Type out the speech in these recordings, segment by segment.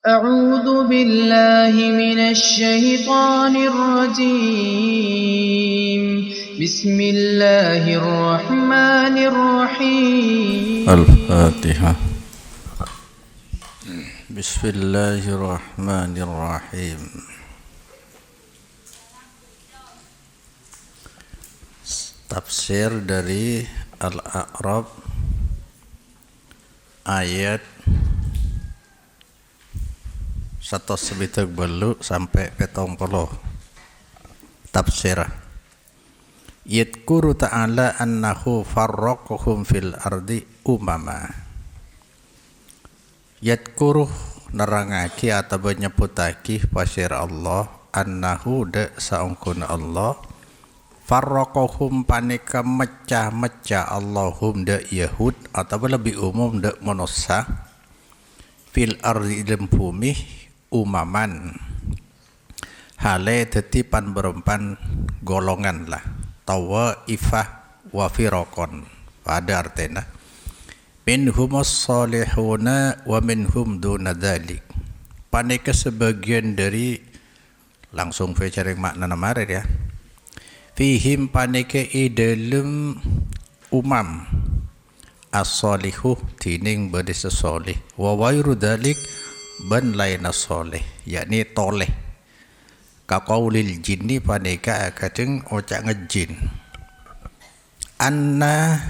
أعوذ بالله من الشيطان الرجيم بسم الله الرحمن الرحيم الفاتحة. بسم الله الرحمن الرحيم. Tafsir dari Al-A'raf ayat 1 belu sampai 70. Tafsir Yadkuru ta'ala annahu farraqahum fil ardi umama. Yadkuru nerangaki atau menyebutaki pasir Allah annahu de saungkun Allah farraqahum panika mecah-mecah Allahum de Yahud atau lebih umum de manusia fil ardi dalam bumi umaman hale tetipan berempan golongan lah tawaifah wa firaqon pada artinya minhumus salihuna wa minhum duna dzalik panika sebagian dari langsung featuring makna namarir ya fihim panika idalum umam as-salihu tining bade sesoleh wa wairu dzalik ban laina soleh yakni toleh kaqaulil jinni panika kadang ocak ngejin anna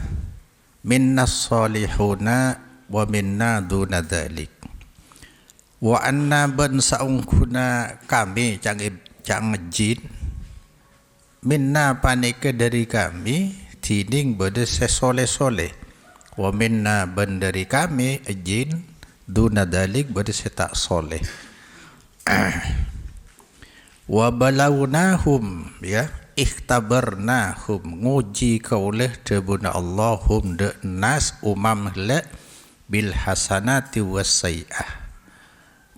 minnas solihuna wa minna duna dzalik wa anna ban saungkuna kami cang ngejin minna panika dari kami tining bade sesoleh-soleh wa minna ban dari kami jin duna dalik bade tak soleh wa balawnahum ya ikhtabarnahum nguji kauleh debuna Allahum de nas umam la bil hasanati wasai'ah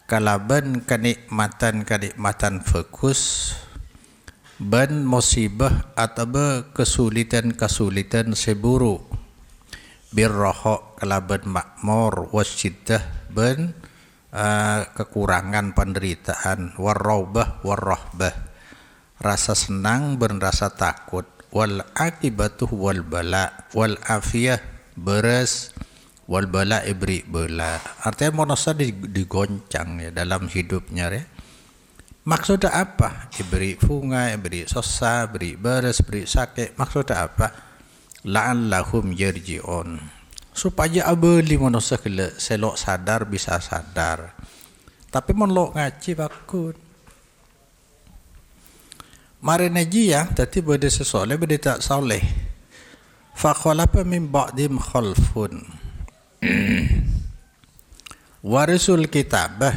kalaban kenikmatan fokus ban musibah atau kesulitan seburuk birroho kalaban makmur wasyiddah ben kekurangan penderitaan warraubah warrahbah rasa senang ben rasa takut wal akibatuh wal bala wal afiyah beres wal bala ibri bala artinya manusia digoncang ya dalam hidupnya ya. Maksudnya apa? Ibri funga, ibri sosa, ibri beres, ibri sakit. Maksudnya apa? La'allahum yarji'un supaya abeli manusia kele selok sadar bisa sadar tapi melok ngaji bakun mari ngaji ya tadi bade sesoleh bade tak soleh fa khalafa min ba'dim khalfun warisul kitabah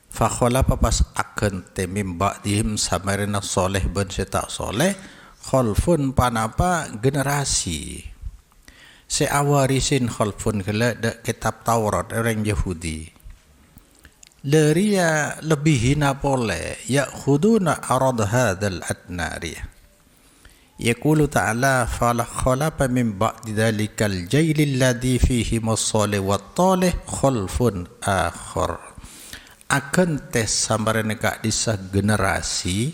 fa khalafa pas akan temim ba'dihim samarina soleh ben tak soleh khalfun panapa generasi seawarisin khalfun kala de kitab Taurat orang Yahudi leria lebih hina pole ya'khuduna arad hadzal adnari yaqulu ta'ala fala khalafa min ba'di dzalikal jailil ladzi fihi as-salih wat talih khalfun akhar akan tes sambarana ka disah generasi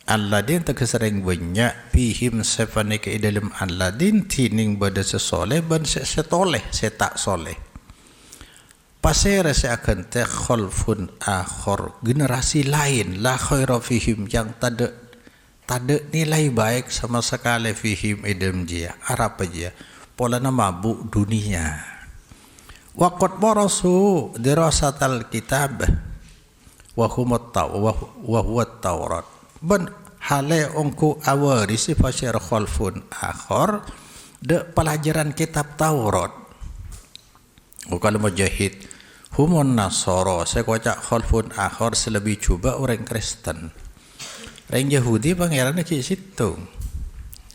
alladin terkesering banyak pihim sefane ke dalam alladin tining bada sesoleh ban setoleh setak soleh pasir saya akan teh khalfun akhar generasi lain la khaira fihim yang tada nilai baik sama sekali fihim idam dia arab aja pola nama mabuk dunia waqad barasu dirasatal kitab wa huwa taurat ban hale ongku awarisi fasir khalfun akhar de pelajaran kitab Taurat kalau mujahid humun nasara saya kocak khalfun akhar selebih coba orang Kristen orang Yahudi pangeran ke situ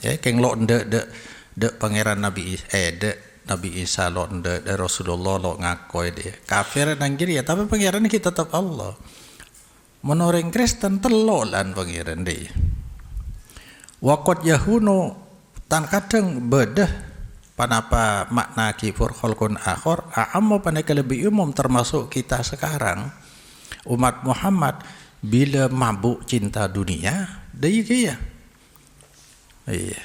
ya keng lo de pangeran Nabi Isa lo de Rasulullah lo ngakoi dia kafir nanggir ya tapi pangeran kita tetap Allah menoreng Kristen telolan pangeran dia. Wakot Yahuno tan kadang bedah Panapa makna kufur khalqun akhar a'ammu panaka lebih umum termasuk kita sekarang umat Muhammad bila mabuk cinta dunia dia kaya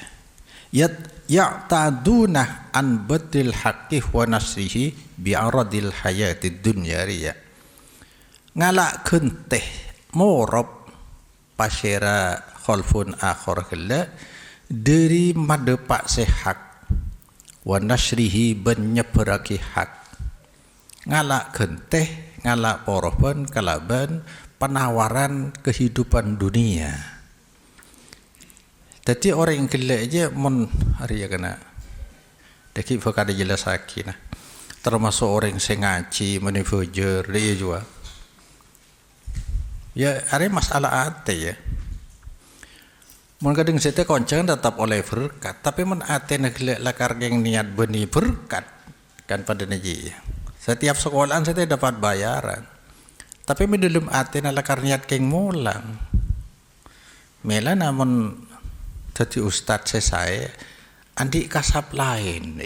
ya'taduna an batil haqqi wa nasrihi bi'aradil hayatid dunya riya ngalak kenteh morob pasera khalfun akhar kala dari madepak sehak wa nasrihi benyeperaki hak ngalak kenteh ngalak poroban kalaban penawaran kehidupan dunia. Jadi orang yang kelak aja mon hari ya kena deki fakada jelas sakinah termasuk orang yang ngaji manifajer dia juga ya ada masalah ate ya mun kadang saya koncang tetap oleh berkat tapi mun ate nak lakar yang niat beni berkat kan pada naji setiap sekolahan saya dapat bayaran tapi dalam ate nak lakar niat keng mulang mela namun jadi ustaz saya andi kasap lain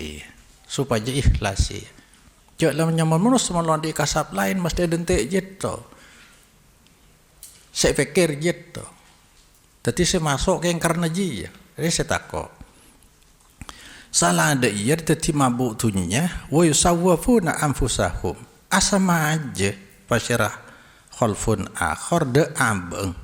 supaya ikhlas ya jangan nyaman menus melon di kasap lain mesti dentek jito saya pikir jito jadi saya masuk ke yang karena ji ya jadi saya takut salah ada iya jadi mabuk dunia wa yusawwafuna anfusahum asama aja pasyarah khalfun akhar de abeng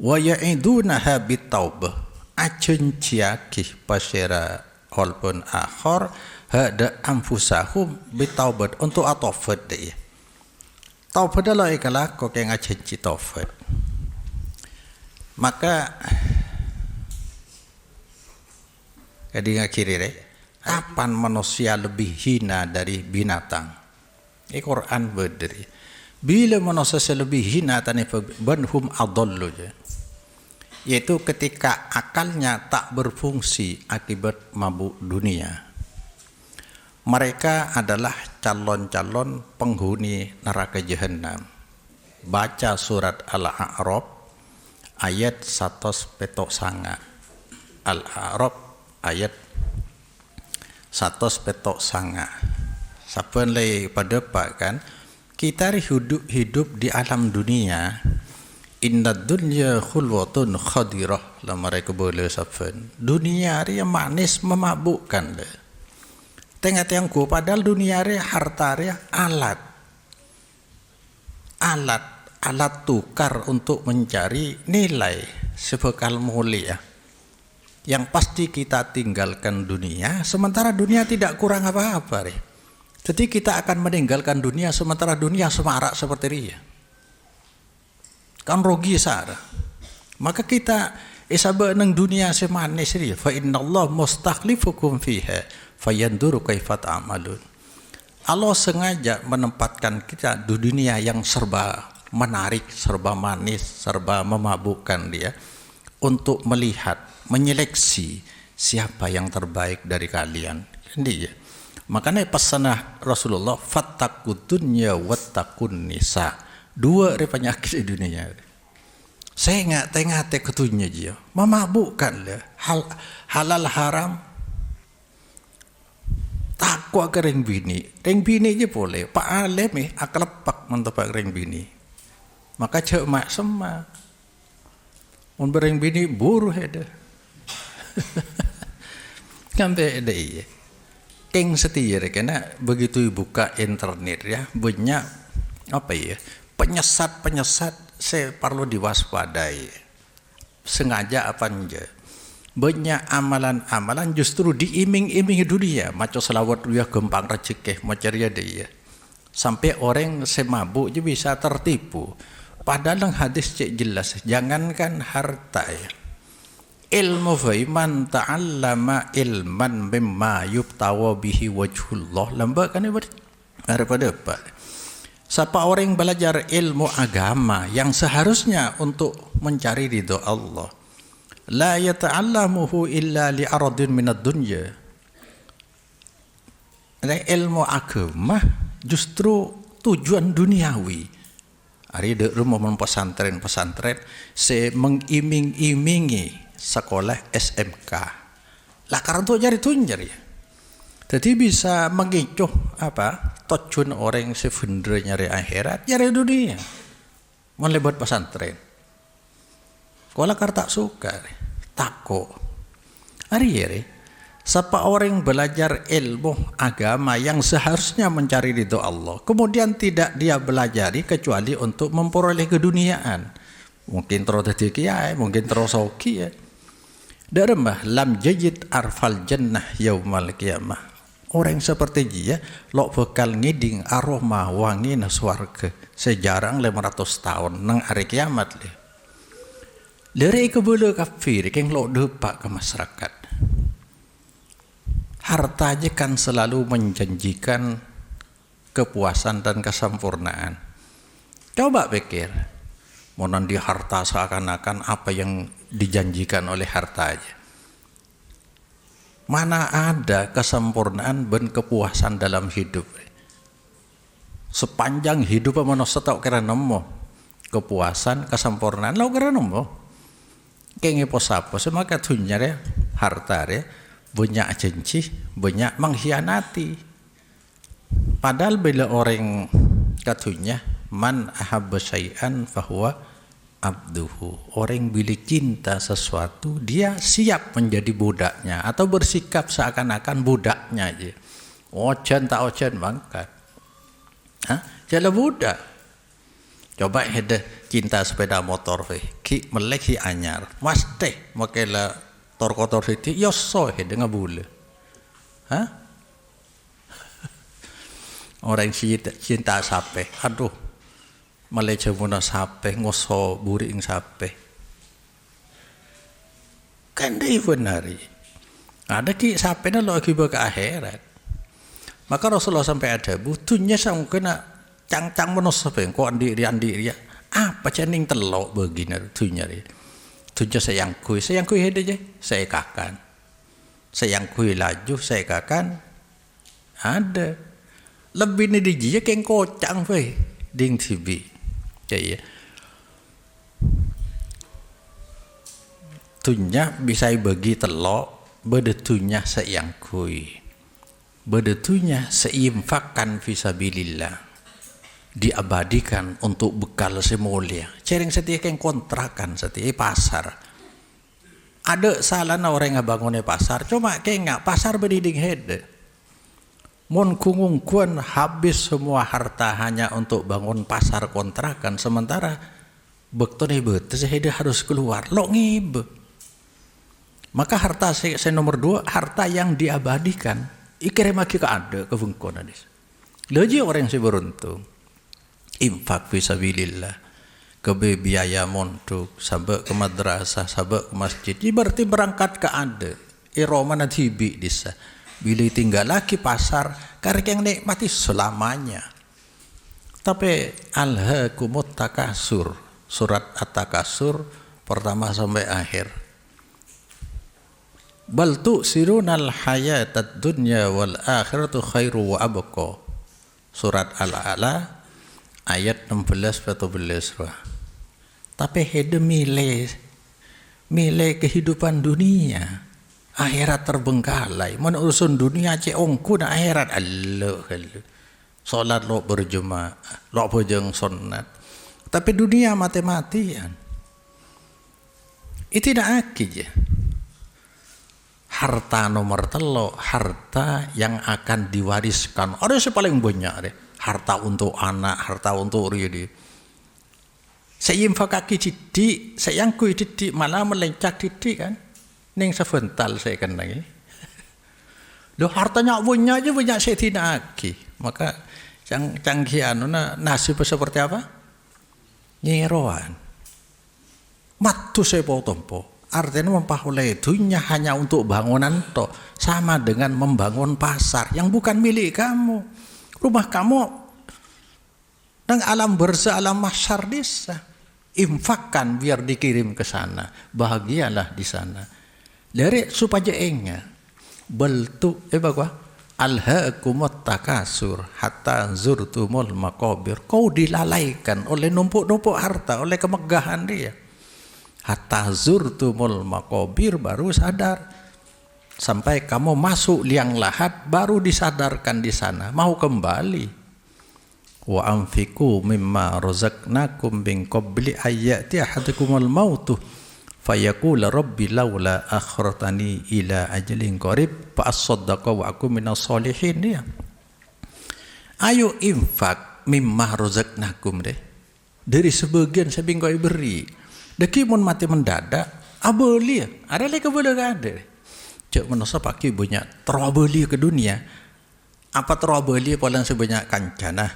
wa ya'idunaha bitaubah acun ciakih pasyarah khalfun akhar hada anfusahum bitaubat untuk atofat dia taubat adalah ikalah kok yang acun citofat maka jadi akhirnya kapan manusia lebih hina dari binatang Al-Quran berdiri bila manusia lebih hina tani banhum adallu yaitu ketika akalnya tak berfungsi akibat mabuk dunia mereka adalah calon-calon penghuni neraka jahanam baca surat Al-A'raf ayat 109 Al-A'raf ayat 109 saben lay pada pak kan kita hidup di alam dunia innad dunya khulwatun khadirah la mereka boleh saben dunia ria manis memabukkan le tengah tiangku padahal dunia ria harta ria alat tukar untuk mencari nilai sebekal mulia yang pasti kita tinggalkan dunia sementara dunia tidak kurang apa-apa jadi kita akan meninggalkan dunia sementara dunia semarak seperti dia kan rugi sara maka kita isaba nang dunia semanis dia fa innallaha mustakhlifukum fiha fayanduru kaifa ta'malun Allah sengaja menempatkan kita di dunia yang serba menarik, serba manis, serba memabukkan dia untuk melihat, menyeleksi siapa yang terbaik dari kalian. Dia. Makanya pesanah Rasulullah fattaqud dunya wattaqun nisa. Dua penyakit di dunia. Saya ngate ketunya dia. Memabukkan dia. Halal haram. Takwa ke ring bini aja boleh. Pak Alem aklepak mentepak ring bini. Maka cek mak semak bereng bini buruh ada sampai ada iya keng setia karena begitu buka internet ya banyak apa ya penyesat saya perlu diwaspadai sengaja apa enggak banyak amalan justru diiming-imingi dunia macam selawat dia gempang rezeki macam dia sampai orang semabuk je bisa tertipu. Padahal hadis cek jelas, jangankan harta ya. Ilmu man ta'allama ilman mimma yubtawa bihi wajhullah. Lambat kan daripada apa? Siapa orang yang belajar ilmu agama yang seharusnya untuk mencari ridho Allah. La yata'allamuhu illa li'aradin minad dunya. Ilmu agama justru tujuan duniawi. Hari di rumah pesantren saya mengiming-imingi sekolah SMK. Lah karena untuk cari tunjar ya. Jadi bisa mengicuh tujuan orang sebenarnya nyari akhirat, nyari dunia. Melebat pesantren. Kalau tak suka, takut. Hari siapa orang belajar ilmu agama yang seharusnya mencari ridho Allah, kemudian tidak dia belajari kecuali untuk memperoleh keduniaan. Mungkin terus jadi kiai, mungkin terus hoki ya. Daremah lam jajid arfal jannah yaumal qiyamah. Orang seperti dia lo bakal ngiding aroma wangi na swarga sejarang 500 tahun nang hari kiamat le. Dari kebulu kafir keng lo depak ke masyarakat. Hartanya kan selalu menjanjikan kepuasan dan kesempurnaan. Coba pikir, monon di harta seakan-akan apa yang dijanjikan oleh hartanya. Mana ada kesempurnaan dan kepuasan dalam hidup. Sepanjang hidup manusia tak kira nemu kepuasan, kesempurnaan, lo kira nemu. Kayak apa semaka dunia ya, harta ya, banyak janji, banyak mengkhianati. Padahal bila orang katunya man ahabba syai'an fahuwa abduhu. Orang bila cinta sesuatu dia siap menjadi budaknya atau bersikap seakan-akan budaknya aja. Ojan tak ojan bangkat. Jadi budak. Coba ada cinta sepeda motor ki melek si anyar. Mas teh makela tor kotor siti yo so hede ngabule. Orang cinta sape. Aduh. Malaysia muna sape ngoso buri ing sape. Kan dia benari. Ada ki sape na lo akibat ke akhirat. Maka Rasulullah sampai ada butuhnya sang kena cang-cang manusia kok andi ya. Apa cening telok begini tunya dia. Tunya sayang kui hede je. Saya kakan. Sayang kui laju saya kakan. Ada. Lebih ni dia keng kocang ding TV. Ya. Tunya bisa bagi telok, bedetunya sayang kui. Bedetunya seimpakkan fisabilillah. Diabadikan untuk bekal semulia. Cering setia keng kontrakan setia pasar. Ada salah orang ngabangunnya pasar, cuma keng pasar berdiding hede. Mon kungungkuan habis semua harta hanya untuk bangun pasar kontrakan, sementara bektone betes dia harus keluar lo ngibe. Maka harta saya nomor 2 harta yang diabadikan ikirim lagi ke ada ke bengkon adis. Leji orang yang beruntung infak fisabilillah kebe biaya mondok sampai ke madrasah sampai ke masjid berarti berangkat ke ada iroma natibi disa. Bila tinggal lagi pasar, karena yang nikmati selamanya. Tapi alhaakumut takasur, surat At-Takasur pertama sampai akhir. Bal tu'sirunal hayatad dunya wal akhiratu khairu wa abqa. Surat Al-A'la ayat 16-17. Tapi hede milih kehidupan dunia. Akhirat terbengkalai. Mana urusan dunia ongku na akhirat. Allah. Solat lo berjemaah. Lo bojeng sunat. Tapi dunia mati-matian. Itu tidak akid ya. Harta nomor telo. Harta yang akan diwariskan. Ada yang paling banyak deh. Harta untuk anak. Harta untuk ridi. Saya infakaki didik. Saya yang kui didik. Malah melencak didik kan. Neng sebentar saya kena lagi. Loh hartanya punya aja banyak saya tidak lagi. Maka canggihan nasib seperti apa? Nyeroan. Matu saya tompo. Artinya memperoleh dunia hanya untuk bangunan toh. Sama dengan membangun pasar yang bukan milik kamu. Rumah kamu nang alam bersah alam mahsyar desa. Infakkan biar dikirim ke sana. Bahagialah di sana. Dari supaya enggak beltu bahwa alhaakumut takasur hatta zurtumul maqabir. Kau dilalaikan oleh numpuk-numpuk harta, oleh kemegahan dia. Hatta zurtumul maqabir baru sadar sampai kamu masuk liang lahat baru disadarkan di sana mau kembali. Wa anfiqu mimma razaqnakum min qabli ayyati ahadakumul mautu fayaqula rabbi laula akhartani ila ajalin qarib fa asaddaqa wa akum minas solihin. Ya, ayo infak mimma razaqnakum deh, dari sebagian saya bingkau beri deki mun mati mendadak abeli ada lagi boleh ada cek menasa pakai banyak terabeli ke dunia apa terabeli polan sebanyak kancana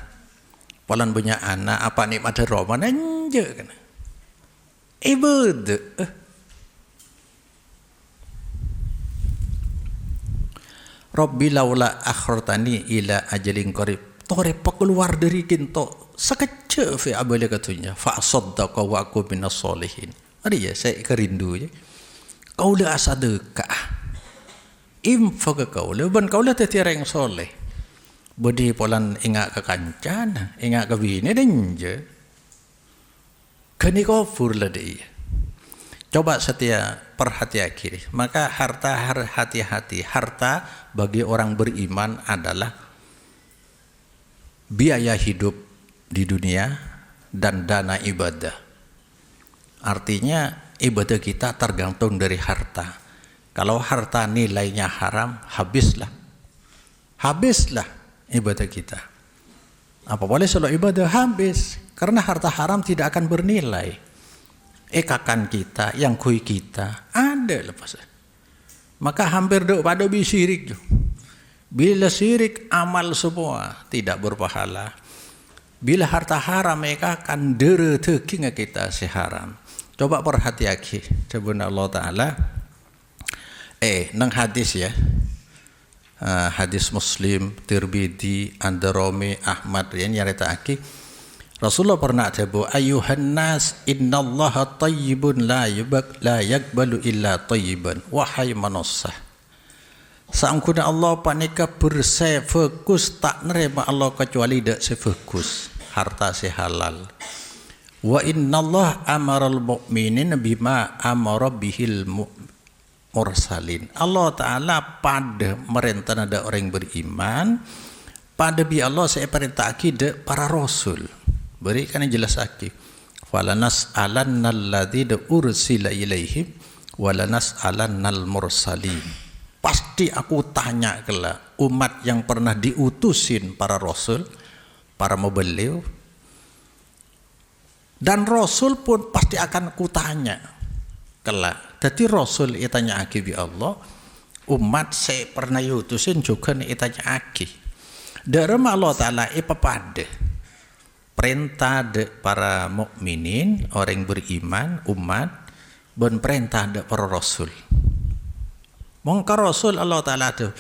polan banyak anak apa nikmat roman anje kan ibad Rabbi laula akhartani ila ajalin qarib tore keluar dari kinto sekecil fi abali katunya fa saddaqa wa aku minas solihin. Ari ya saya kerindu ya kaula asadekah infak kaula ban kaula teh tiareng soleh bodi polan ingat ke kancana ingat ke bini denje kani kofur lah dia. Coba setia perhatian kiri maka harta hati-hati harta bagi orang beriman adalah biaya hidup di dunia dan dana ibadah. Artinya ibadah kita tergantung dari harta. Kalau harta nilainya haram, habislah ibadah kita. Apa boleh selalu ibadah habis karena harta haram tidak akan bernilai. Ekakan kita, yang kui kita ada lepas. Maka hampir dok pada bisirik. Bila syirik amal semua tidak berpahala. Bila harta haram mereka akan dereteking kita si haram. Coba perhatiaki sebab Allah Ta'ala nang hadis ya hadis Muslim, Tirmidzi, Ad-Darimi, Ahmad yang nyaritaake Rasulullah pernah tabu ayuhan nas innallaha tayyibun la yaqbalu illa tayyiban wahai manusia sangkuna Allah panika bersih fokus tak nerima Allah kecuali dak sefokus harta si halal. Wa innallaha amaral mu'minin bima amara bihil mursalin. Allah Ta'ala pada merintah ada orang beriman pada bi Allah saya perintah akid para rasul. Berikan yang jelas akid. Falanas alannal ladzina ursila ilaihim walanas alannal mursalin. Pasti aku tanya kelak umat yang pernah diutusin para rasul, para mubelliw, dan rasul pun pasti akan kutanya kelak. Jadi rasul itanya aki bi Allah, umat saya pernah diutusin juga itanya aki. Dalam Allah Ta'ala pada perintah de para mukminin orang beriman umat dan perintah de para rasul. Mongka rasul Allah Ta'ala tu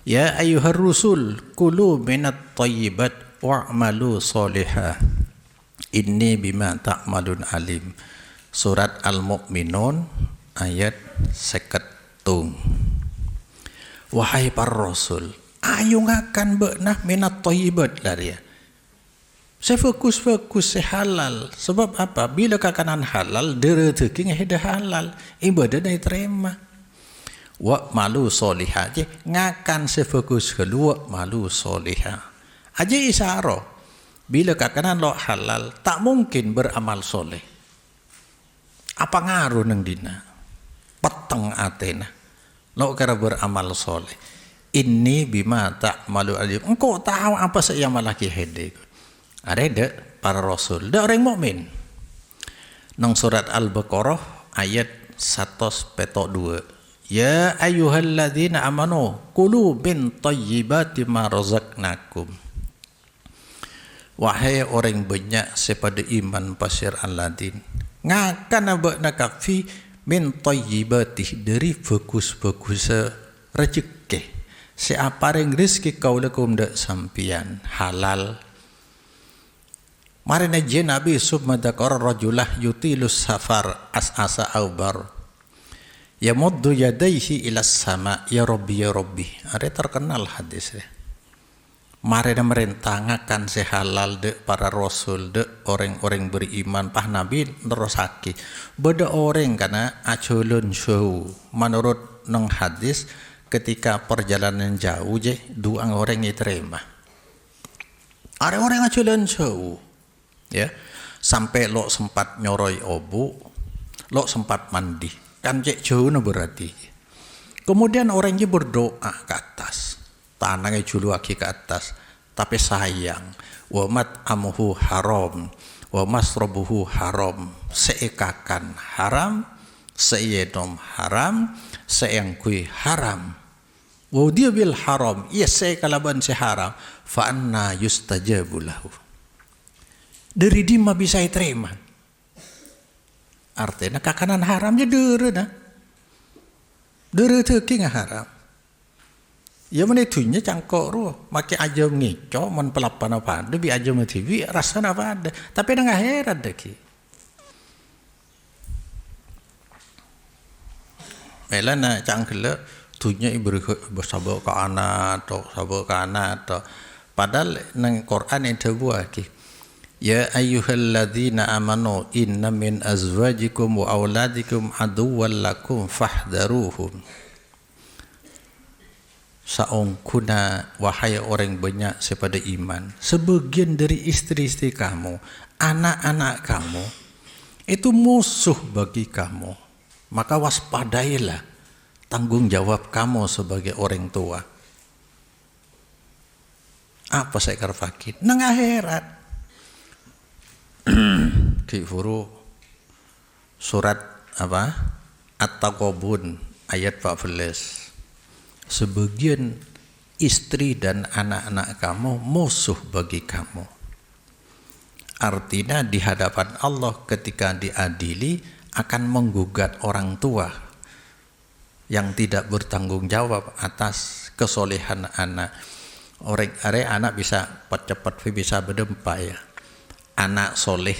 ya ayyuhar rusul kulu minat thayyibat wa'malu solihah inni bima ta'malun alim. Surat Al-Mu'minun ayat 50. Wahai para rasul ayo ngakan benah minat thayyibat lah dia. Saya fokus halal. Sebab apa? Bila kakanan halal, rezeki ngehida halal, ibadah dah terima. Wa malu solihah je ngakan sefokus kedua malu solihah. Aja isyarah. Bila kakanan lo halal, tak mungkin beramal soleh. Apa ngaruh nang dina? Peteng atena. Lo kira beramal soleh. Ini bima tak malu alim. Engkau tahu apa saya malah kehede. Ada para rasul, ada orang mukmin. Nang surat Al-Baqarah ayat 102. Ya ayyuhalladzina amanu kulu min thayyibati ma razaqnakum. Wahai orang banyak sepada iman pasir alladzin. Ngakan abakna kafi min thayyibati dari bagus-bagus rezeki. Siapa yang rezeki kau lakum dak sampian halal. Mari naji Nabi submadakar rajulah yutilus safar as'asa awbar yamuddu yadaihi ilas sama ya Rabbi ya Rabbi. Ada terkenal hadis ya. Mari na merintangakan sehalal de para rasul de orang-orang beriman pah Nabi nerosaki beda orang kana aculun show menurut nang hadis ketika perjalanan jauh je, dua orang yang terima. Ada orang yang jalan jauh, ya, sampai lo sempat nyoroi obu, lo sempat mandi, kan cek jauh no berarti. Kemudian orangnya berdoa ke atas, tanangnya juluaki ke atas, tapi sayang, wa mat'amuhu haram, wa masrabuhu haram, seekakan haram, seyenom haram, seengkui haram. Wa dia bil haram, iya seekalaban se haram, fa anna yustajabu lahu. Dari dima bisa diterima. Artinya kakanan haramnya dere nah. Dere teki nga haram. Ya mana itunya cangkok ruh, makai aja ngico, mon pelapan apa ada, bi aja mati, bi rasa apa ada, tapi nggak heran deh ki. Melana cangkele, tunya ibu bersabuk ke anak atau sabuk ke anak atau, padahal nang Quran itu buat ki. Ya ayyuhalladzina amanu inna min azwajikum wa auladikum aduwwan lakum fahdharuhum. Saungkuna wahai orang banyak sepada iman, sebagian dari istri-istri kamu, anak-anak kamu itu musuh bagi kamu. Maka waspadailah tanggung jawab kamu sebagai orang tua. Apa saya karfakin? Nang akhirat. Kifuru surat apa? At-Taghabun ayat 14. Sebagian istri dan anak-anak kamu musuh bagi kamu. Artinya di hadapan Allah ketika diadili akan menggugat orang tua yang tidak bertanggung jawab atas kesolehan anak. Orang anak bisa cepat bisa berdempa ya. Anak soleh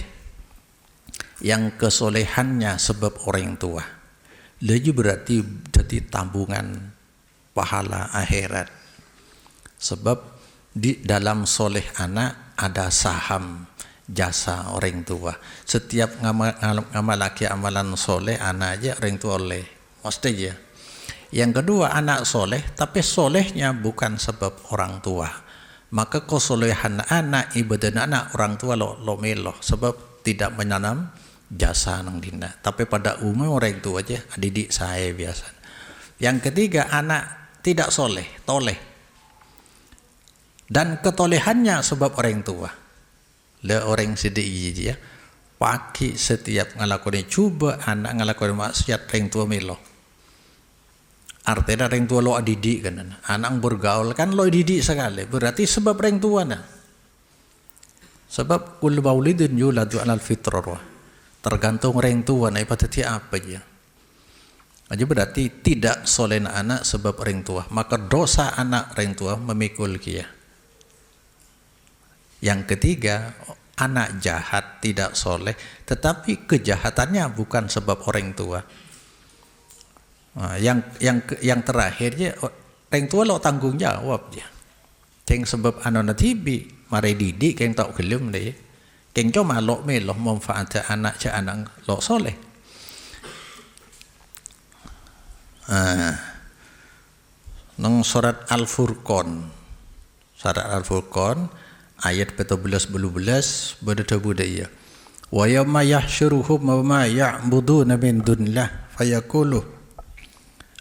yang kesolehannya sebab orang tua, lagi berarti jadi tabungan pahala akhirat. Sebab di dalam soleh anak ada saham jasa orang tua. Setiap ngamalaki amalan soleh anak aja orang tua oleh, mesti ya. Yang kedua anak soleh, tapi solehnya bukan sebab orang tua. Maka kesolehan anak ibadah anak orang tua lo melo sebab tidak menanam jasa nang dina. Tapi pada umum orang tua aja didik saya biasa. Yang ketiga anak tidak soleh, toleh. Dan ketolehannya sebab orang tua. Le orang sedih ya. Pagi setiap ngelakoni coba anak ngelakoni maksiat orang tua melo. Artinya orang tua lo didik kan, anak bergaul kan lo didik sekali. Berarti sebab orang tua nah. Sebab kul maulidin yuladu alal fitrah. Tergantung orang tua nah ipatati apa ya. Aja berarti tidak soleh anak sebab orang tua. Maka dosa anak orang tua memikul kia. Yang ketiga anak jahat tidak soleh, tetapi kejahatannya bukan sebab orang tua. Nah, yang terakhirnya orang tua lo tanggung jawab dia. Keng sebab anak tibi mari didik keng tak gelem deh. Keng cuma lo melo manfaat anak ce anak lo soleh. Nang surat Al-Furqan. Surat Al-Furqan ayat 14 berada budaya. Wa yawma yahsyuruhum wa ma ya'buduna min dunillah fayaqulu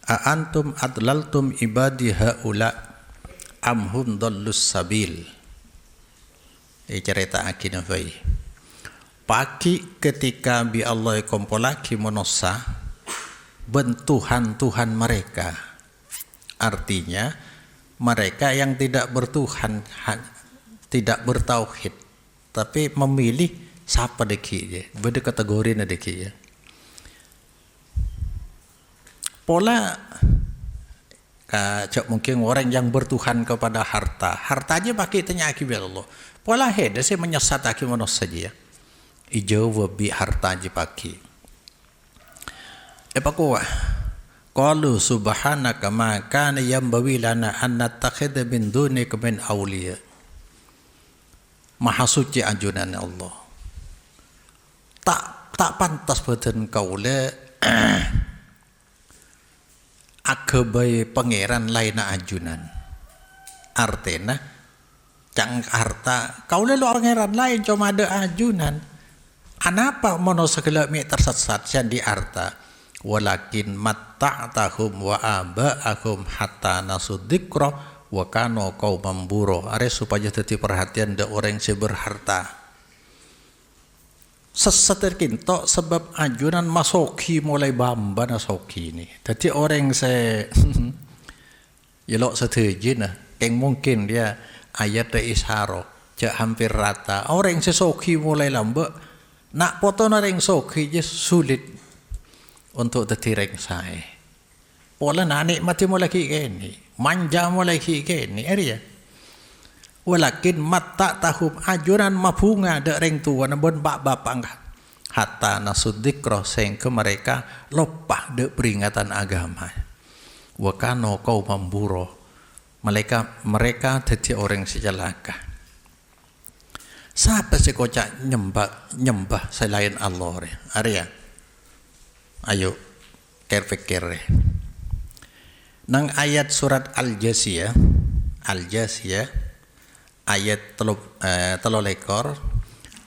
a antum adlaltum ibadi haula am hum dallus sabil. Cerita akhirnya fai. Pagi ketika bi Allah kompolaki manusia bentuhan Tuhan mereka. Artinya mereka yang tidak bertuhan, tidak bertauhid, tapi memilih siapa deki ya, beda kategori na deki ya. Pola cak mungkin orang yang bertuhan kepada hartanya pakai tanya akibat Allah. Pola heda saya menyesat akibat manusia saja ya. Ijau wabi hartanya pakai. Epakuwa. Qalu subhanaka ma kana yambawi lana an nattakhidha min dunika min awliya. Maha suci ajunan Allah. Tak pantas badan kaula agabai pangeran lain ajunan. Artena cang harta kau lelo pangeran lain cuma ada ajunan. Anapa mono segala mi tersesat sian di harta. Walakin matta'tahum wa aba'ahum hatta nasudikro wa kano kau memburo. Are supaya teti perhatian da orang yang berharta. Sesetir kinto sebab ajunan masoki mulai bamba nasoki ini. Jadi orang se yelok setuju nah, yang mungkin dia ayat da isharo cak hampir rata. Orang sesoki mulai lambak, nak foto orang soki je sulit untuk tertireng saya. Pola nak nikmati mulai kini, manja mulai kini, area. Walakin mata tahum ajuran mapunga da reng tua nabon bapa angkat. Hatta nasudikro sehingga mereka lupa da peringatan agama. Wakano kau memburo. Mereka jadi orang sejalaka. Siapa sih kocak nyembah selain Allah? Area. Ayo pikir. Nang ayat surat Al-Jasiyah ayat 3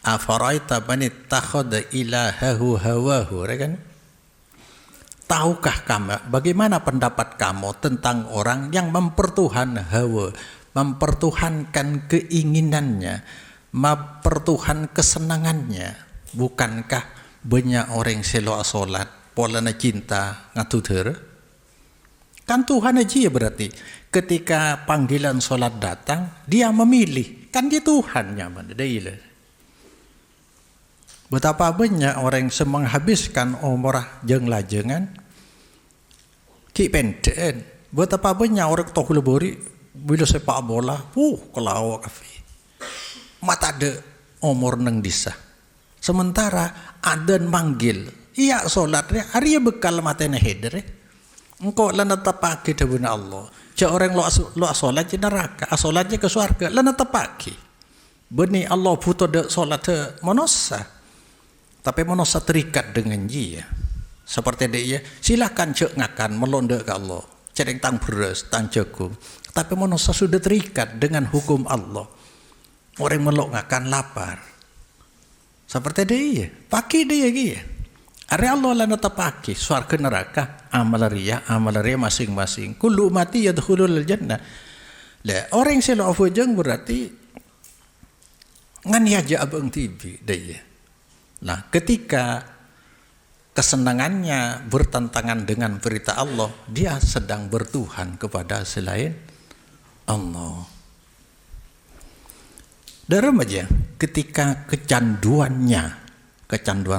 afaraita man ittakhadha ilahahu hawahu, kan? Tahukah kamu bagaimana pendapat kamu tentang orang yang mempertuhankan keinginannya, mempertuhan kesenangannya? Bukankah banyak orang selo salat polana cinta ngatuter? Kan Tuhan aja berarti ketika panggilan salat datang dia memilih, kan dia Tuhan nyaman deila. Betapa banyak orang yang menghabiskan umrah jeung lajengan ki penten. Betapa banyak orang tok lebori bila sepak bola, kalau kafe. Mata ada umur nang disa. Sementara adan manggil, iya solatnya hari bekal matanya heder. Engkau lana tapaki dabuna Allah. Cak orang lo solat di neraka, solatnya ke surga, lana tapaki. Beni Allah puto de solat manusia. Tapi manusia terikat dengan dia. Seperti dia, silakan cek ngakan melonda ke Allah. Cereng tang beres, tang jagung. Tapi manusia sudah terikat dengan hukum Allah. Orang melok ngakan lapar. Seperti dia, paki dia gitu. Are Allah lana tapaki surga neraka amal ria masing-masing. Kullu mati yadkhulul jannah. Lah orang selo afujeng berarti ngan aja abang tibi dia. Nah, ketika kesenangannya bertentangan dengan perintah Allah, dia sedang bertuhan kepada selain Allah. Dalam aja ketika kecanduan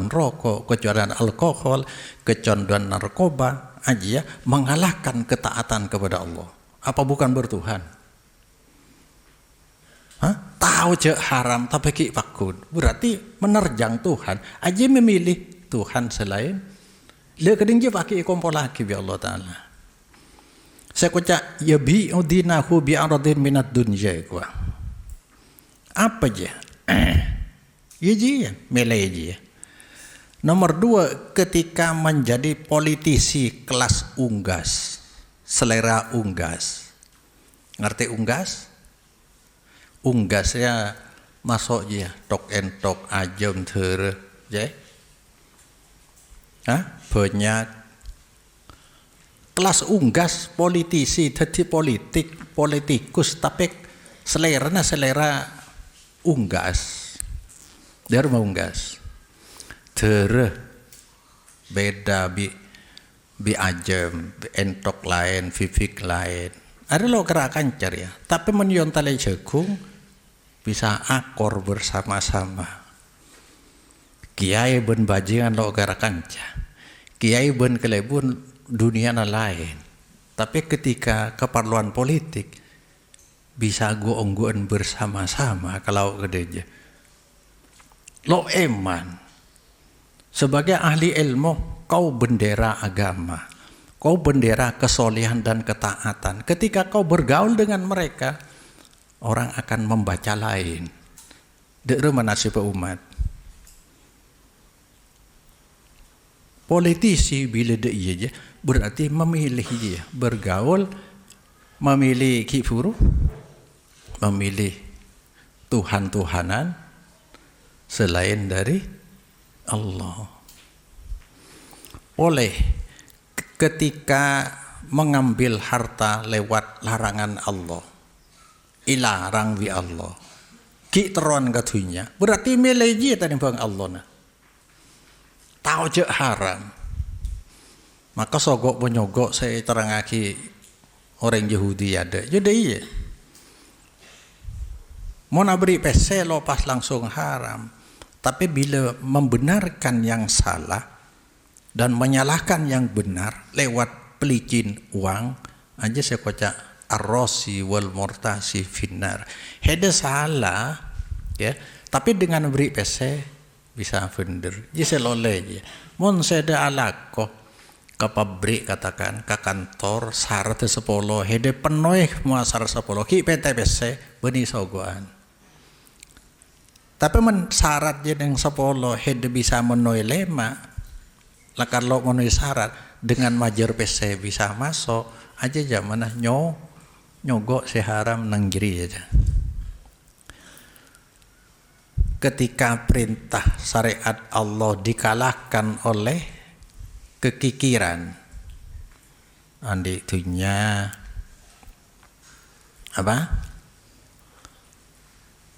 rokok, kecanduan alkohol, kecanduan narkoba aja mengalahkan ketaatan kepada Allah. Apa bukan bertuhan? Tahu je haram tapi ki pakun. Berarti menerjang Tuhan. Aja memilih Tuhan selain. Le keding je pakai kompol lagi bi Allah Taala. Saya kocak ya bi udinahu bi aradin minat dunya gua. Apa je? Ya je, milih je. Nomor 2, ketika menjadi politisi kelas unggas, selera unggas. Ngerti unggas? Unggasnya masuk je, tok entok ajam ter, je. Banyak kelas unggas politisi, jadi politikus, tapi selera unggas. Dia mau unggas. Ter beda bi ajam, entok lain, vivik lain. Ada lo gerakan ya, tapi menyontale jagung bisa akor bersama-sama. Kiai ben bajingan lo gerakan kiai ben kelebun dunia lain. Tapi ketika keperluan politik bisa goong-goon bersama-sama kalau gedeja. Lo eman sebagai ahli ilmu kau bendera agama. Kau bendera kesolehan dan ketaatan. Ketika kau bergaul dengan mereka, orang akan membaca lain. Dere nasib umat. Politisi bila dia aja berarti memilih dia, bergaul, memilih kifuru, memilih Tuhan-Tuhanan selain dari Allah. Oleh ketika mengambil harta lewat larangan Allah, ilarang bi Allah, ki teron katunya, berarti milih dia tadi bang Allah na. Tahu je haram. Maka sogok penyogok saya terangaki orang Yahudi ada. Jadi iya. Mau beri PC lepas langsung haram. Tapi bila membenarkan yang salah dan menyalahkan yang benar lewat pelicin uang, aja saya kocak arrosi wal mortasi finnar. Hede salah, ya. Tapi dengan beri PC bisa bener. Jadi saya loleh je. Mon saya alako ke pabrik katakan ke kantor syarat 10 hede penuh semua syarat 10 ki PT PC beni sogoan. Tapi syarat je yang 10 hede bisa menuhi 5. Lah kalau menuhi syarat dengan majer PC bisa masuk aja zaman nyogok seharam nanggiri aja. Ketika perintah syariat Allah dikalahkan oleh kekikiran, andi dunia apa?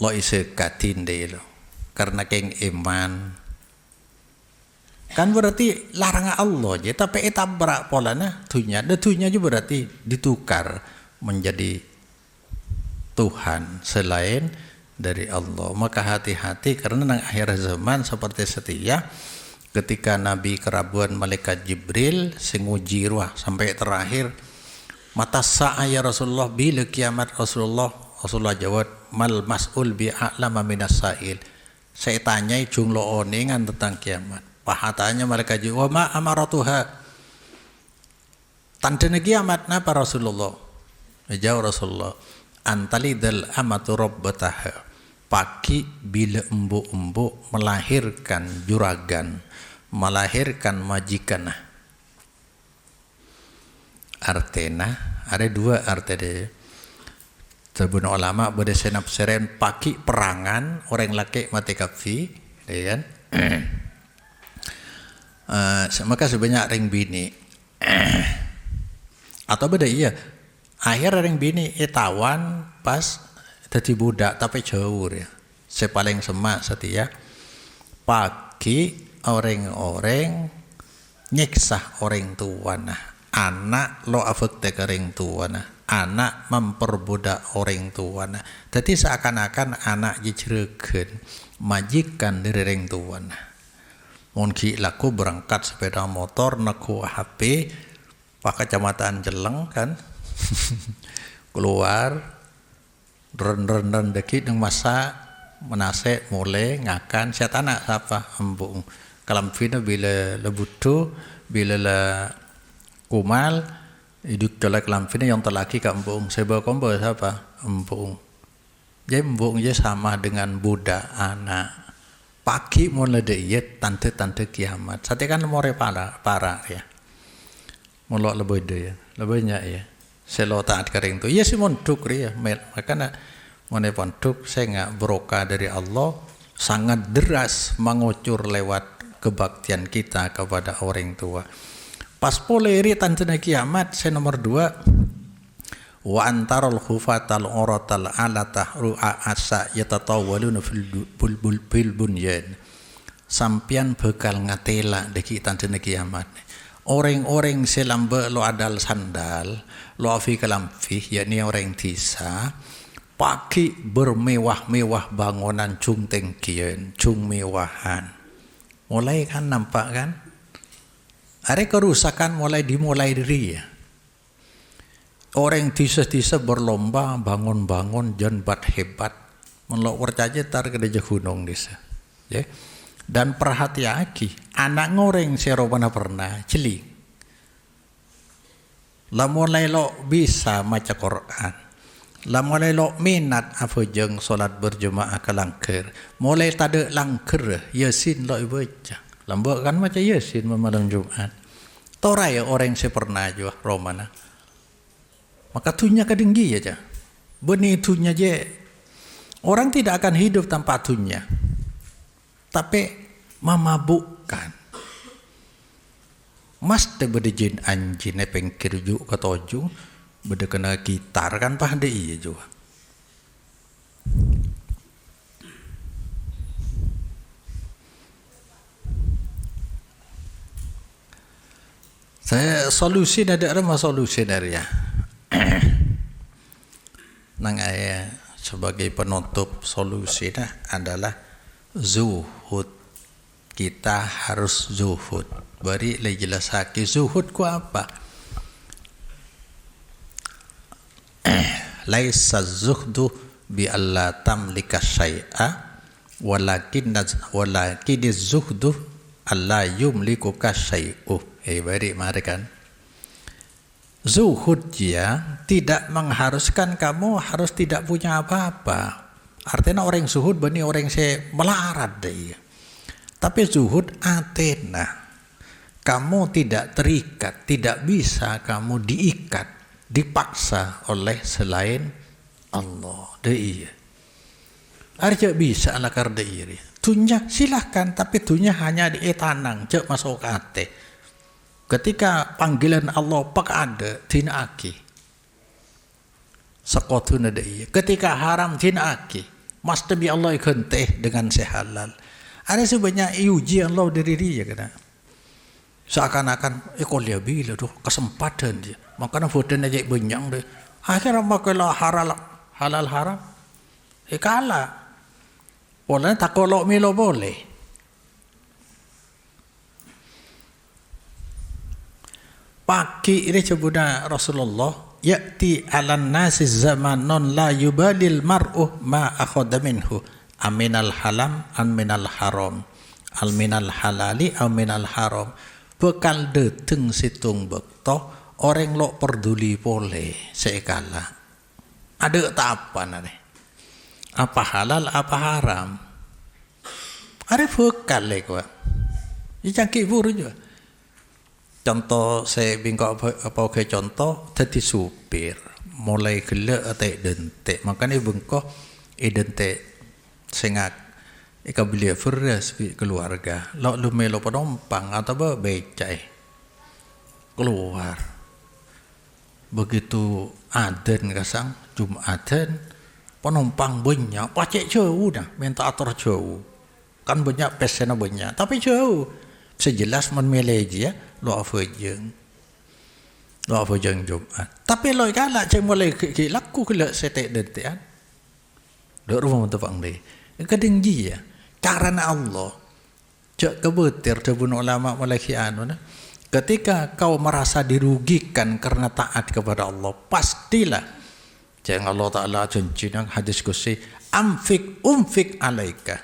Lo ise katin deh lo, karena keng iman. Kan berarti larangan Allah je, tapi etabrak polanya dunia, dunia juga berarti ditukar menjadi Tuhan selain dari Allah. Maka hati-hati karena nang akhir zaman seperti setia ketika Nabi kerabuan malaikat Jibril singuji ruah sampai terakhir mata ya Rasulullah bila kiamat Rasulullah jawab mal mas'ul bi a'lama minas sa'il. Saya tanyai junglo oningan tentang kiamat. Pahatanya malaikat Jibril wa ma amaratuha. Tanda kiamat napa Rasulullah? Jawab Rasulullah antalidal amatu rabbataha. Pagi bila embuk-embuk melahirkan juragan, melahirkan majikan. Artena ada dua arti. Sebenarnya ulama pada senap seren pagi perangan orang laki mati kafi, ya kan? Maka sebanyak ring bini atau beda iya. Akhir ring bini tawan pas jadi budak tapi jauh ya. Saya paling semak setia. Pagi orang-orang nyiksa orang tua nah. Anak lo afekte ke orang tua nah. Anak memperbudak orang tua nah. Jadi seakan-akan anak diceritakan majikan dari orang tua nah. Mungkin laku berangkat sepeda motor naku HP pakai kecamatan Jeleng kan. Keluar ren deket yang masa menase mulai ngakan saya tanak siapa embung kalamfina bila lebutu bila le kumal hidup colek kalamfina yang terlaki ke embung saya bawa kombo siapa embung jadi embung je sama dengan budak anak pagi mulai dia tante kiamat sate kan more para ya mulai lebih dia lebihnya ya selo taat kering tu ya si montuk ya makanya mana montuk saya nggak berokah dari Allah sangat deras mengucur lewat kebaktian kita kepada orang tua pas poleri tante kiamat saya nomor 2 wa antarul khufatal uratal alatah ru'a asa yatatawaluna fil bunyan sampian bekal ngatela deki tante kiamat orang-orang selambe lo adal sandal lo afi kalamfi yakni orang tisa pagi bermewah-mewah bangunan cung tengkian cung mewahan mulai kan nampak kan ada kerusakan mulai dimulai dari ya orang tisa-tisa berlomba bangun-bangun jenbat hebat melok percaya tar ke gunung desa ya dan perhati-hati anak ngoreng serobana pernah celik lah mulai lo bisa maca Quran lah mulai lo minat apa jeng solat berjemaah ke langkir mulai tade langkir yasin lo baca lambak kan maca yasin malam Jumat Tora ya orang yang pernah juga Romana. Maka tunya kedenggi aja. Benih tunya je. Orang tidak akan hidup tanpa tunya. Tapi memabukkan. Mas te bede jin anjing pengkir ju ketoju. Bede kena gitar kan pahde iya juga. Saya solusi ada solusi dari ya. Nang ayah sebagai penutup solusi adalah zuhud. Kita harus zuhud. Bari le jelas haki zuhud ku apa? Laisa zuhdu bi alla tamlika syai'a walakin zuhdu alla yumliku kasyai'u. Bari mari kan. Zuhud ya tidak mengharuskan kamu harus tidak punya apa-apa. Artinya orang zuhud bani orang se melarat deh. Tapi zuhud atena kamu tidak terikat, tidak bisa kamu diikat, dipaksa oleh selain Allah. Deh. Arja bisa ala karda iri. Tunya silahkan tapi tunya hanya di tanang cek masuk ate. Ketika panggilan Allah pak ada tina aki. Sekotuna deh. Ketika haram tina aki. Mas tebi Allah ikenteh dengan sehalal. Ada sebanyak uji Allah diri dia kena. Seakan-akan ekol dia bila tuh kesempatan dia. Makanya fotonya aja banyak deh. Akhirnya makalah halal haram. Kalah. Boleh tak kolok milo boleh. Pagi ini sebutnya Rasulullah ya'ti 'alan nasi zamanon la yubalil mar'u ma akhadha minhu aminal halam aminal haram alminal halali aminal haram bekal deteng situng bekto orang lo peduli boleh sekala ada tak apa nade apa halal apa haram ada bekal lekwa dicangkik buru juga. Contoh saya bingkok apa ke contoh tadi supir mulai gelak atek dentek makanya bengkok dentek sengak ika beli beras keluarga lo lu melo penumpang atau becai keluar begitu adan kasang Jumatan penumpang banyak pacek jauh dah minta atur jauh kan banyak pesena banyak tapi jauh sejelas memilih aja lo apa jeng Jumat tapi lo galak cek mulai laku kelak setek dentian dok rumah mentepang deh kedenggi ya karena Allah cek kebetir debun ulama mulai anu nah ketika kau merasa dirugikan karena taat kepada Allah pastilah jangan Allah Ta'ala janjikan hadis kursi amfik alaika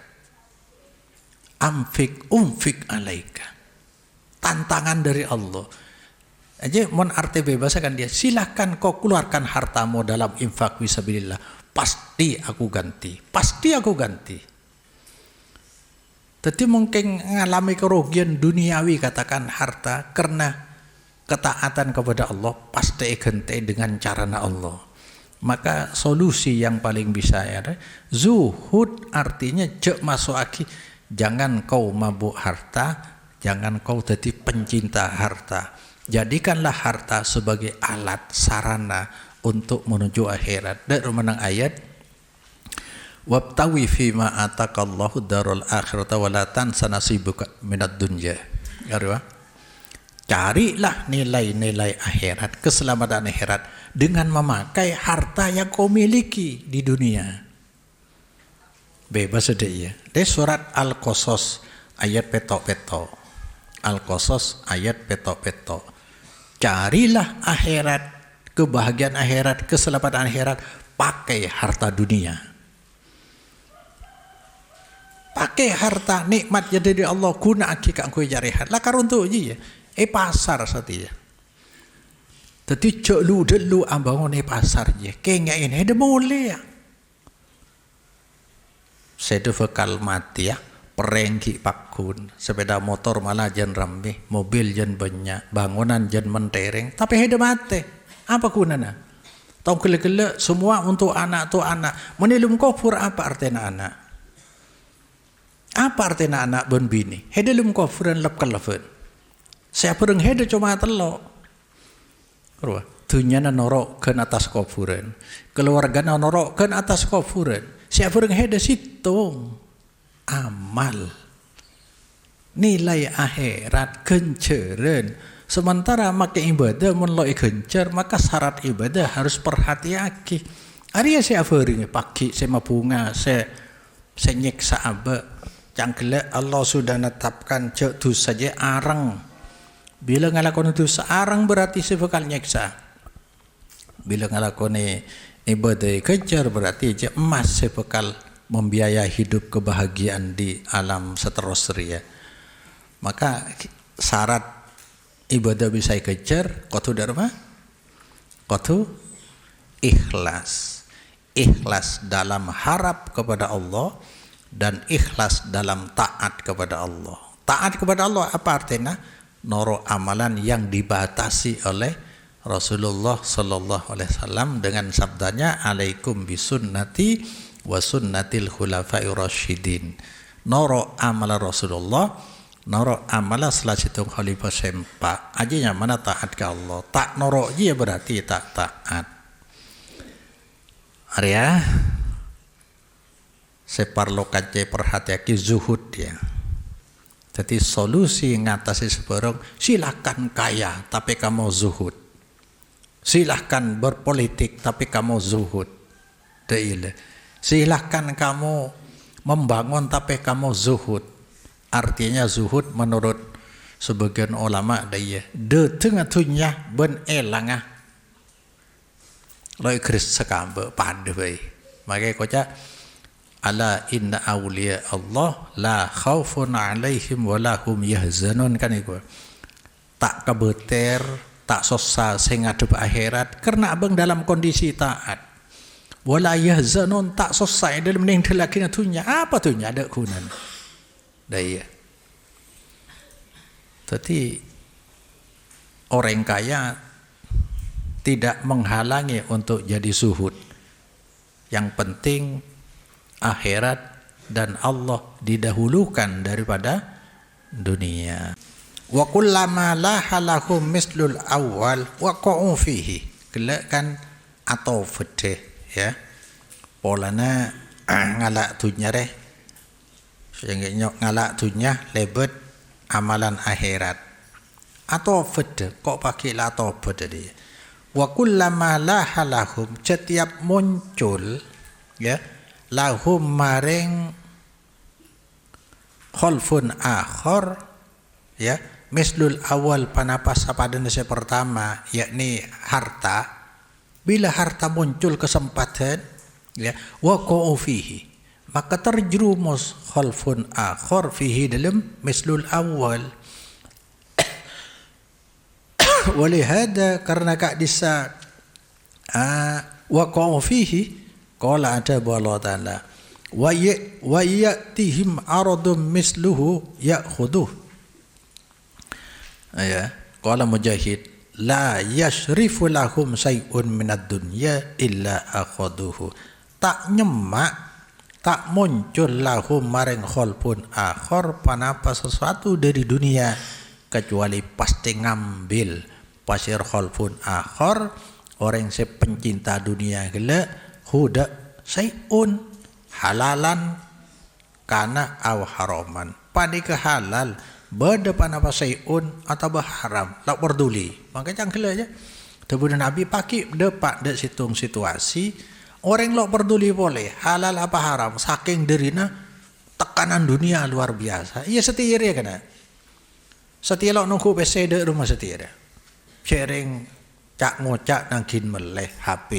tantangan dari Allah aja mon arti bebas kan dia silahkan kau keluarkan hartamu dalam infak fisabilillah pasti aku ganti tapi mungkin mengalami kerugian duniawi katakan harta karena ketaatan kepada Allah pasti ganti dengan carana Allah maka solusi yang paling bisa ya zuhud artinya cek masuk aki jangan kau mabuk harta jangan kau jadi pencinta harta. Jadikanlah harta sebagai alat sarana untuk menuju akhirat. Dan menang ayat wabtawi fima atakallahu darul akhirata wala tansa nasibuka minad dunya. Carilah nilai-nilai akhirat, keselamatan akhirat dengan memakai harta yang kau miliki di dunia. Bebas saja ya. Di surat Al-Qasas ayat petok-petok. Al-Qasas ayat petok-petok. Carilah akhirat, kebahagiaan akhirat, keselamatan akhirat pakai harta dunia. Pakai harta nikmat yang dari Allah guna akikah kau jarihat. Lah karuntu je ya. Pasar satia. Tadi cok lu dulu ambangun pasar je. Kengak ini ada boleh ya. Saya tu fakal mati ya. perengki pakun, sepeda motor malah jen ramai, mobil jen banyak, bangunan jen mentereng, tapi hidup mati. Apa gunanya? Tahu kele-kele semua untuk anak tu anak. Menilum kufur apa artinya anak? Apa artinya anak ben bini? Hedilum kufuran lep kelefun. Siapa yang hede cuma telok. Dunyana norok ke atas kufuran. Keluargana norok ke atas kufuran. Siapa yang hede situ? Amal. Nilai akhirat kenceren. Sementara maka ibadah mulai gencar, maka syarat ibadah harus perhati-hati. Hari saya fering pagi saya bunga saya nyeksa abe. Cangkele Allah sudah netapkan cek tu saja arang. Bila ngalakon itu searang berarti saya bakal nyeksa. Bila ngalakon ibadah gencar berarti je emas saya bakal membiayai hidup kebahagiaan di alam seterusnya. Maka syarat ibadah bisa kejar, kotu dharma, kotu ikhlas dalam harap kepada Allah dan ikhlas dalam taat kepada Allah. Taat kepada Allah apa artinya? Noro amalan yang dibatasi oleh Rasulullah Sallallahu Alaihi Wasallam dengan sabdanya, alaikum bisunnati wa sunnatil khulafai rasyidin. Noro amalan Rasulullah, noro amalah setelah situng khalifah sempak aja yang mana taat ke Allah. Tak noro je berarti tak taat. Arya separlo kace perhatiaki zuhud ya. Jadi solusi ngatasi sebarang silakan kaya tapi kamu zuhud. Silahkan berpolitik tapi kamu zuhud. Silahkan kamu membangun tapi kamu zuhud. Artinya zuhud menurut sebagian ulama daya de tengah tunya ben elangah loi kris sekambe padai maka koca ala inna awliya Allah la khaufun alaihim wa lahum yahzanun kan itu tak kebeter tak susah sing ngadep akhirat karena abang dalam kondisi taat wala yahzanun tak susah dalam ning delakina tunya apa tunya ada kunan daya. Jadi orang kaya tidak menghalangi untuk jadi zuhud. Yang penting akhirat dan Allah didahulukan daripada dunia. Wa kullama lahalahum mislul awal waqa'u fihi. Kelak kan atau fedeh ya. Polana ngalak dunya reh. Sehingga ngalak dunya lebet amalan akhirat. Atau fedeh kok pakai la tobat tadi. Wa kullama lahalahum setiap muncul ya lahum maring khalfun akhar ya mislul awal panapas pada nasi pertama yakni harta. Bila harta muncul kesempatan ya waqa'u fihi maka terjerumus khalfun akhar fihi dalam mislul awal. Walihada karena kak disa waqa'u fihi qala ada Allah taala wa ya'tihim aradun misluhu ya'khuduh ya qala Mujahid la yashrifu lahum syai'un minad dunya illa akhaduhu tak nyemak tak muncul lahum maring khalfun akhar panapa sesuatu dari dunia kecuali pasti ngambil pasir khalfun akhar orang yang pencinta dunia gila huda sayun halalan kana aw haraman pada ke halal berdepan apa sayun atau haram tak peduli maka jangan gila aja kemudian Nabi pakai depak dek situng situasi orang lo peduli boleh halal apa haram saking derina tekanan dunia luar biasa iya setir ya kena setir lo nunggu PC dek rumah setir sharing cak ngocak nangkin meleh HP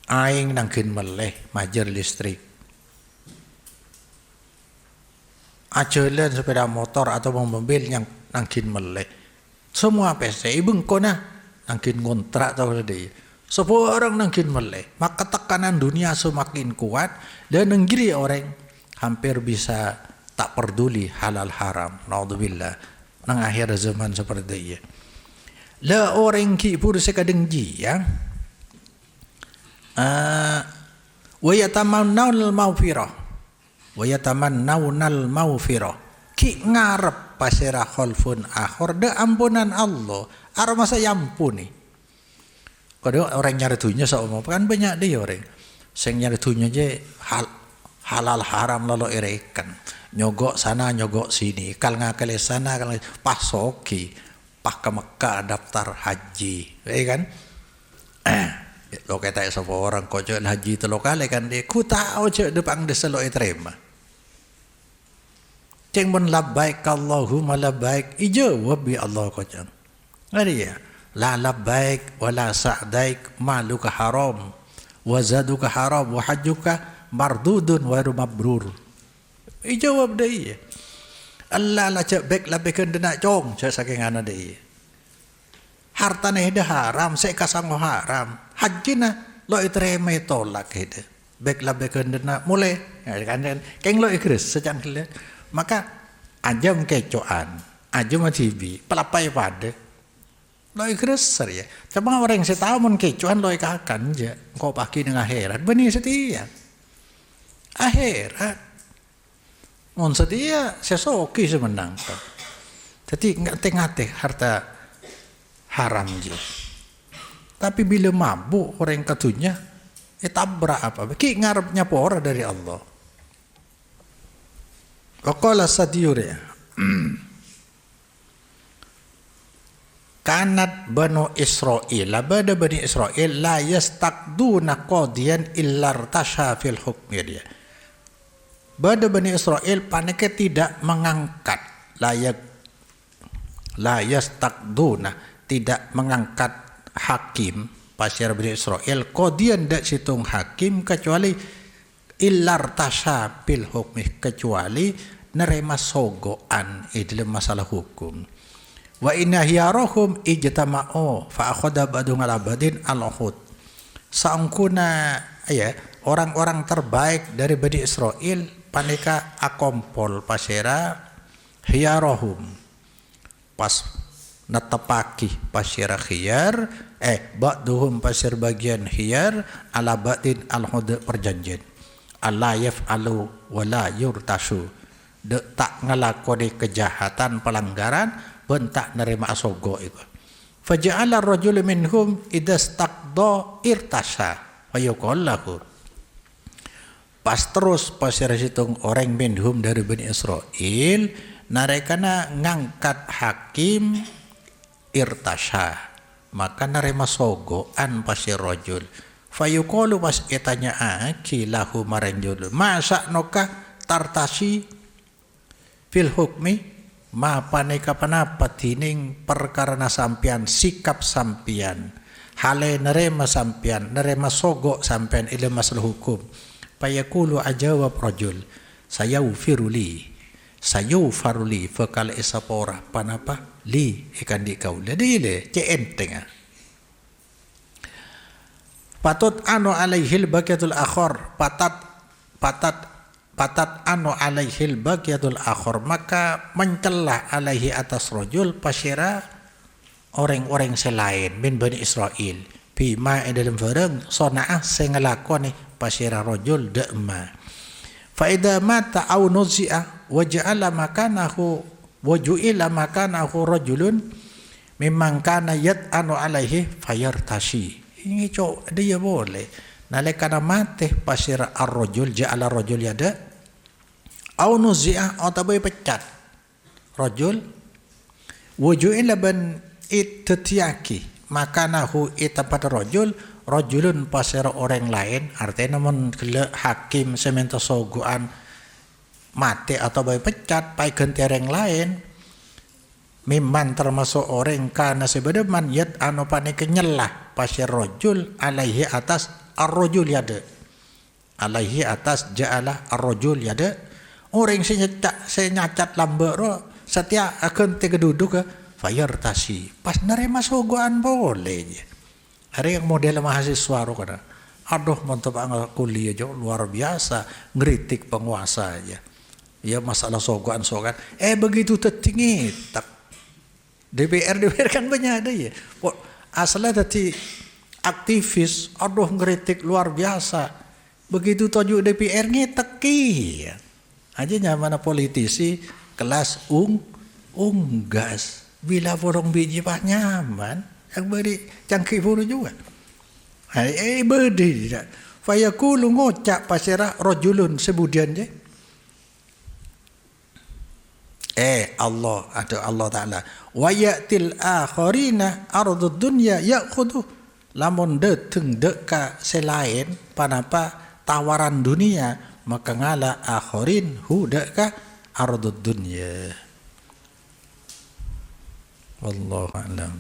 aing nangkin meleh majer listrik ajalan sepeda motor atau mobil yang nangkin meleh semua PC ibung kona nangkin kontrak atau tadi semua orang nangkin meleh maka tekanan dunia semakin kuat dan negeri orang hampir bisa tak peduli halal haram. Naudzubillah. Nang akhir zaman seperti itu. La orang ki pur sekadeng ji ya. Wa yatamannawul maghfirah. Wa yatamannawul maghfirah. Ki ngarep pasira khalfun akhir de ampunan Allah. Ara masa yampuni. Kalau orang nyari dunia sama kan banyak dia orang. Sing nyari dunia je halal haram lalu erekan. Nyogok sana nyogok sini. Kal ngakale sana kal pasoki. Pak ke Mekah daftar haji. Kan? Lo kata sapa orang kok jual haji itu lokale kan dia. Ku tahu je depan desa lo terima. Ceng mun labbaik Allahumma labbaik ijawab bi Allah kok jang. Ngari ya. La labbaik wala sa'daik maluka haram wa zaduka haram wa hajjuka mardudun wa mabrur. Ijawab dia. Allah la cak bek labekeun dena cong cak saking ana deui. Hartana hede haram saya kasang haram. Hajina lo itreme tolak hede. Bek labekeun dena mulai kan keng lo ikris sejan kele. Maka ajam kecoan, ajam TV, pelapai pada. Lo ikris ya. Coba orang yang tahu mun kecoan lo ikakan je. Kau pagi dengan akhirat benih setia. Akhirat mun setia sesoki semenang. Jadi ngate-ngate harta haram je. Tapi bila mabuk orang katunya, tabrak apa? Ki ngarepnya pora dari Allah. Waqala Sadiyuri. Kanat Banu Israel, bada Bani Israel la yastaqduna qadiyan illa irtasha fil hukmi dia. Bada Bani Israel paneke tidak mengangkat la yastaqduna tidak mengangkat hakim pasir Bani Israel qadiyan dak situng hakim kecuali illar tasha fil hukmi kecuali nerima sogoan dalam masalah hukum. Wa inna hiyarahum ijtama'u fa akhadha ba'dhum ala badin al-uhud. Saungkuna ya orang-orang terbaik dari Bani Israel paneka akompol pasira hiyarahum pas natapaki pasira khiyar ba'dhum pasir bagian khiyar ala badin al-uhud perjanjian. Allah yaf'alu wa la yurtasu. Dek tak ngelakoni kejahatan pelanggaran bentak nerima asogo itu. Faja'ala ar-rajul minhum idastaqda irtasa wa yuqal lahu. Pas terus pasir situng orang minhum dari Bani Israel narekana ngangkat hakim irtasa maka nerima sogoan pasir rajul. Fayuqalu was itanya lahu maranjul masa noka tartasi fil hukmi ma paneka panapa tining perkara sampian sikap sampian hale nerema sampian nerema sogo sampian ila masalah hukum payaqulu ajawab rajul sayufiruli fakal isapora panapa li ikan di kau le ce enteng. Patut anu alaihil bagiatul akhor patat anu alaihil bagiatul akhor maka mencelah alaihi atas rojul pasira orang-orang selain min Bani Israel bima dalam barang sona'ah sengelakoni pasira rojul da'ma fa idza mata aw nuzi'a wa ja'ala makanahu wa ju'ila makanahu rajulun mimman kana yad'anu alaihi fayartashi. Ini cok dia boleh. Nalekana mati pasir ar-rajul ja'ala rajul yada au nuzi'a atau pecat rajul wujuin laban ittiyaki makanahu itapat rajulun pasir orang lain artinya namun hakim sementa sogoan mati atau pecat pai ganti orang lain mimman termasuk orang kana sebedeman yat anu panike nyelah pasir rajul alaihi atas ar-rajul yada alaihi atas ja'ala ar-rajul yada orang senyacat lambero setia akan tega duduk fayartasi pas nerima sogoan boleh hari yang model mahasiswa ro kana Aduh mantap angal kuliah jauh luar biasa, ngeritik penguasa aja. Ya masalah sogan. Begitu tertinggi tak DPR kan banyak ada ya. Asalnya tadi aktivis, aduh ngeritik luar biasa. Begitu tunjuk DPR teki ya. Aja nyaman politisi kelas unggas. Bila borong biji pak nyaman, yang beri cangkih pun juga. Bedi tidak. Fayaqulu ngocak pasirah rajulun sebudian je. Allah ada Allah Ta'ala. Wa ya'til akharina ardud dunya ya'khudhu. Lamun deteng deka selain panapa tawaran dunia maka ngala akharin hu deka ardud dunya. Wallahu a'lam.